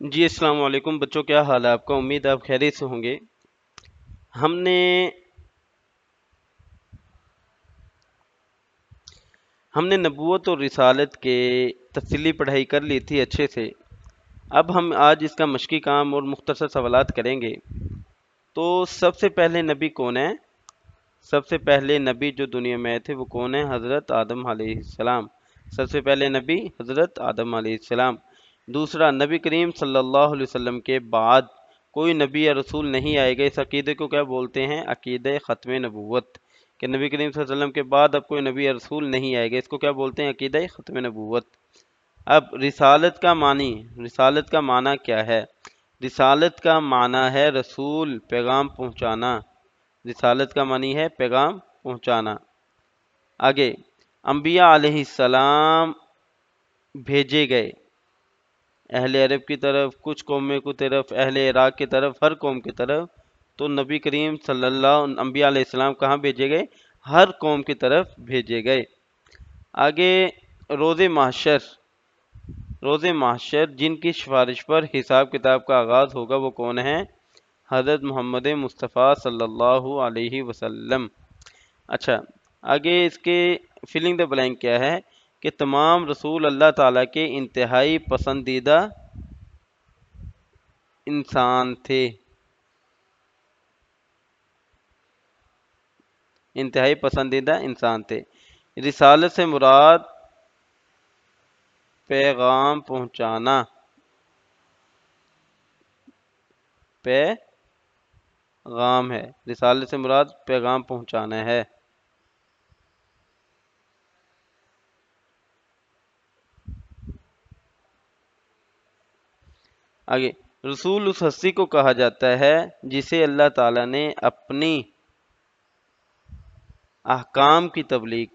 جی السلام علیکم بچوں، کیا حال ہے آپ کا؟ امید آپ خیریت سے ہوں گے۔ ہم نے نبوت اور رسالت کے تفصیلی پڑھائی کر لی تھی اچھے سے۔ اب ہم آج اس کا مشقی کام اور مختصر سوالات کریں گے۔ تو سب سے پہلے نبی کون ہے؟ سب سے پہلے نبی جو دنیا میں آئے تھے وہ کون ہے؟ حضرت آدم علیہ السلام۔ سب سے پہلے نبی حضرت آدم علیہ السلام۔ دوسرا، نبی کریم صلی اللہ علیہ وسلم کے بعد کوئی نبی یا رسول نہیں آئے گا۔ اس عقیدے کو کیا بولتے ہیں؟ عقیدہ ختم نبوت، کہ نبی کریم صلی اللہ علیہ وسلم کے بعد اب کوئی نبی یا رسول نہیں آئے گا، اس کو کیا بولتے ہیں؟ عقیدہ ختم نبوت۔ اب رسالت کا معنی کیا ہے؟ رسالت کا معنی ہے رسول، پیغام پہنچانا۔ رسالت کا معنی ہے پیغام پہنچانا۔ آگے، انبیاء علیہ السلام بھیجے گئے اہل عرب کی طرف، کچھ قوموں کی طرف، اہل عراق کی طرف، ہر قوم کی طرف۔ تو نبی کریم صلی اللہ انبیاء علیہ السلام کہاں بھیجے گئے؟ ہر قوم کی طرف بھیجے گئے۔ آگے، روز محشر جن کی سفارش پر حساب کتاب کا آغاز ہوگا وہ کون ہیں؟ حضرت محمد مصطفیٰ صلی اللہ علیہ وسلم۔ اچھا، آگے اس کے فلنگ دا بلینک کیا ہے کہ تمام رسول اللہ تعالیٰ کے انتہائی پسندیدہ انسان تھے۔ انتہائی پسندیدہ انسان تھے۔ رسالت سے مراد پیغام پہنچانا، پیغام ہے۔ رسالت سے مراد پیغام پہنچانا ہے۔ آگے، رسول اس ہستی کو کہا جاتا ہے جسے اللہ تعالیٰ نے اپنی احکام کی تبلیغ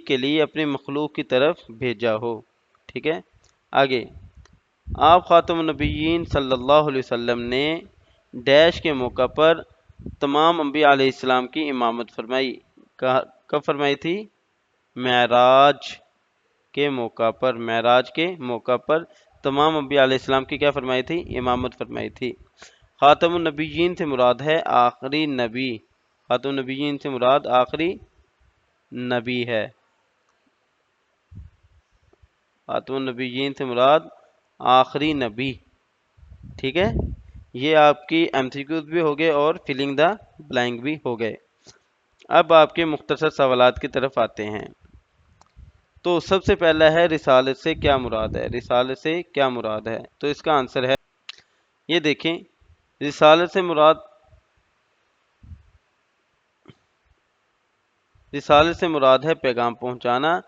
کے لیے اپنی مخلوق کی طرف بھیجا ہو۔ ٹھیک ہے، آگے، آپ خاتم النبیین صلی اللہ علیہ وسلم نے ڈیش کے موقع پر تمام انبیاء علیہ السلام کی امامت فرمائی۔ کب فرمائی تھی؟ معراج کے موقع پر تمام انبیاء علیہ السلام کی کیا فرمائی تھی؟ امامت فرمائی تھی۔ خاتم النبیین سے مراد ہے آخری نبی۔ خاتم النبیین سے مراد آخری نبی ہے۔ خاتم النبیین سے مراد آخری نبی۔ ٹھیک ہے، یہ آپ کی ایم سی کیوز بھی ہو گئے اور فلنگ دا بلینک بھی ہو گئے۔ اب آپ کے مختصر سوالات کی طرف آتے ہیں۔ تو سب سے پہلا ہے رسالت سے کیا مراد ہے؟ رسالت سے کیا مراد ہے؟ تو اس کا آنسر ہے، یہ دیکھیں، رسالت سے مراد ہے پیغام پہنچانا۔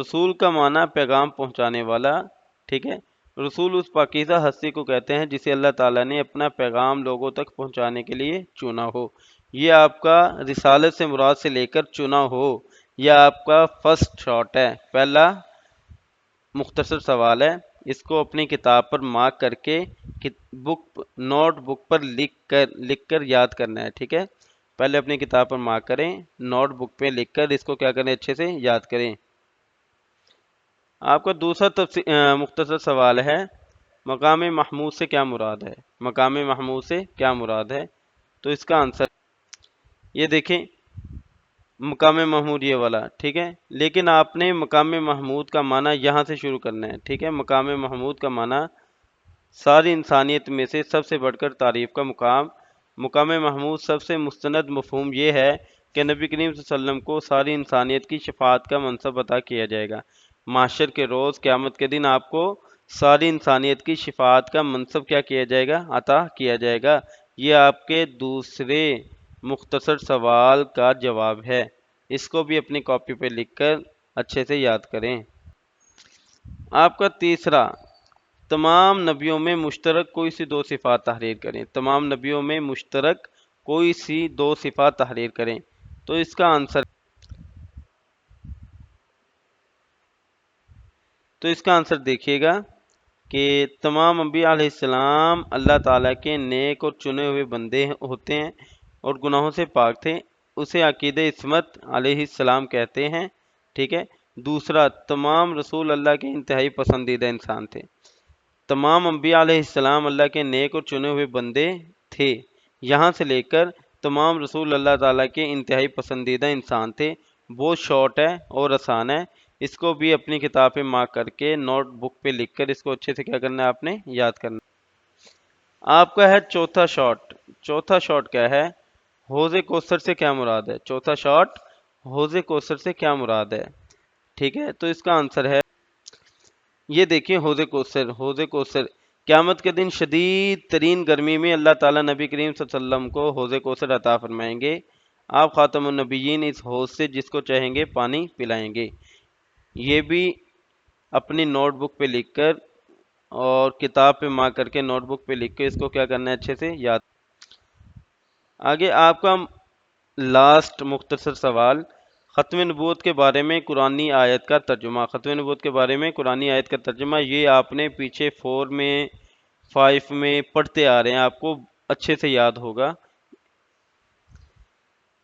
رسول کا معنی پیغام پہنچانے والا۔ ٹھیک ہے، رسول اس پاکیزہ ہستی کو کہتے ہیں جسے اللہ تعالیٰ نے اپنا پیغام لوگوں تک پہنچانے کے لیے چنا ہو۔ یہ آپ کا رسالت سے مراد سے لے کر چنا ہو، یہ آپ کا فرسٹ شاٹ ہے، پہلا مختصر سوال ہے۔ اس کو اپنی کتاب پر مارک کر کے نوٹ بک پر لکھ کر یاد کرنا ہے۔ ٹھیک ہے، پہلے اپنی کتاب پر مارک کریں، نوٹ بک پہ لکھ کر اس کو کیا کریں؟ اچھے سے یاد کریں۔ آپ کا دوسرا مختصر سوال ہے، مقام محمود سے کیا مراد ہے؟ مقام محمود سے کیا مراد ہے؟ تو اس کا آنسر یہ دیکھیں، مقام محمود یہ والا۔ ٹھیک ہے، لیکن آپ نے مقام محمود کا معنی یہاں سے شروع کرنا ہے۔ ٹھیک ہے، مقام محمود کا معنی ساری انسانیت میں سے سب سے بڑھ کر تعریف کا مقام۔ مقام محمود سب سے مستند مفہوم یہ ہے کہ نبی کریم صلی اللہ علیہ وسلم کو ساری انسانیت کی شفاعت کا منصب عطا کیا جائے گا۔ محشر کے روز، قیامت کے دن آپ کو ساری انسانیت کی شفاعت کا منصب کیا کیا جائے گا؟ عطا کیا جائے گا۔ یہ آپ کے دوسرے مختصر سوال کا جواب ہے۔ اس کو بھی اپنی کاپی پہ لکھ کر اچھے سے یاد کریں۔ آپ کا تیسرا، تمام نبیوں میں مشترک کوئی سی دو صفات تحریر کریں۔ تمام نبیوں میں مشترک کوئی سی دو صفات تحریر کریں۔ تو اس کا آنسر دیکھیے گا کہ تمام انبیاء علیہ السلام اللہ تعالیٰ کے نیک اور چنے ہوئے بندے ہوتے ہیں اور گناہوں سے پاک تھے۔ اسے عقید اسمت علیہ السلام کہتے ہیں، ٹھیک ہے۔ دوسرا، تمام رسول اللہ کے انتہائی پسندیدہ انسان تھے، تمام انبیاء علیہ السلام اللہ کے نیک اور چنے ہوئے بندے تھے، یہاں سے لے کر تمام رسول اللہ تعالیٰ کے انتہائی پسندیدہ انسان تھے۔ بہت شارٹ ہے اور آسان ہے، اس کو بھی اپنی کتاب پہ مارک کر کے نوٹ بک پہ لکھ کر اس کو اچھے سے کیا کرنا ہے، آپ نے یاد کرنا ہے۔ آپ کا ہے چوتھا شارٹ۔ چوتھا شارٹ کیا ہے؟ حوض کوثر سے کیا مراد ہے؟ چوتھا شارٹ، حوض کوثر سے کیا مراد ہے؟ ٹھیک ہے، تو اس کا آنسر ہے، یہ دیکھیں حوض کوثر۔ حوض کوثر قیامت کے دن شدید ترین گرمی میں اللہ تعالیٰ نبی کریم صلی اللہ علیہ وسلم کو حوض کوثر عطا فرمائیں گے۔ آپ خاتم النبیین اس حوض سے جس کو چاہیں گے پانی پلائیں گے۔ یہ بھی اپنی نوٹ بک پہ لکھ کر اور کتاب پہ مارک کر کے نوٹ بک پہ لکھ کے اس کو کیا کرنا ہے، اچھے سے یاد۔ آگے آپ کا لاسٹ مختصر سوال، ختم نبوت کے بارے میں قرآنی آیت کا ترجمہ۔ ختم نبوت کے بارے میں قرآنی آیت کا ترجمہ، یہ آپ نے پیچھے 4 میں 5 میں پڑھتے آ رہے ہیں، آپ کو اچھے سے یاد ہوگا،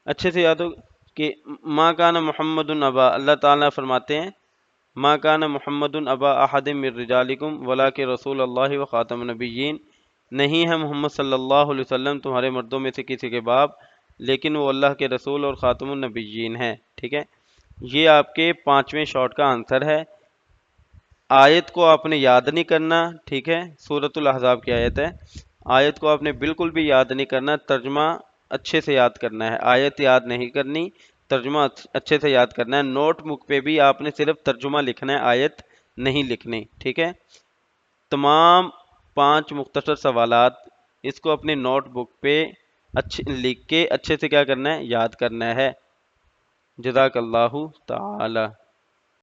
اچھے سے یاد ہوگا کہ ما کان محمد ابا، اللہ تعالیٰ فرماتے ہیں ما کان محمد ابا احد من رجالکم ولکن رسول اللہ و خاتم النبیین، نہیں ہے محمد صلی اللہ علیہ وسلم تمہارے مردوں میں سے کسی کے باپ، لیکن وہ اللہ کے رسول اور خاتم النبیین ہیں، ٹھیک ہے۔ یہ آپ کے 5ویں شارٹ کا آنسر ہے۔ آیت کو آپ نے یاد نہیں کرنا، ٹھیک ہے، سورۃ الاحزاب کی آیت ہے، آیت کو آپ نے بالکل بھی یاد نہیں کرنا، ترجمہ اچھے سے یاد کرنا ہے، آیت یاد نہیں کرنی، ترجمہ اچھے سے یاد کرنا ہے۔ نوٹ بک پہ بھی آپ نے صرف ترجمہ لکھنا ہے، آیت نہیں لکھنی، ٹھیک ہے۔ تمام 5 مختصر سوالات اس کو اپنی نوٹ بک پہ لکھ کے اچھے سے کیا کرنا ہے، یاد کرنا ہے۔ جزاک اللہ تعالی۔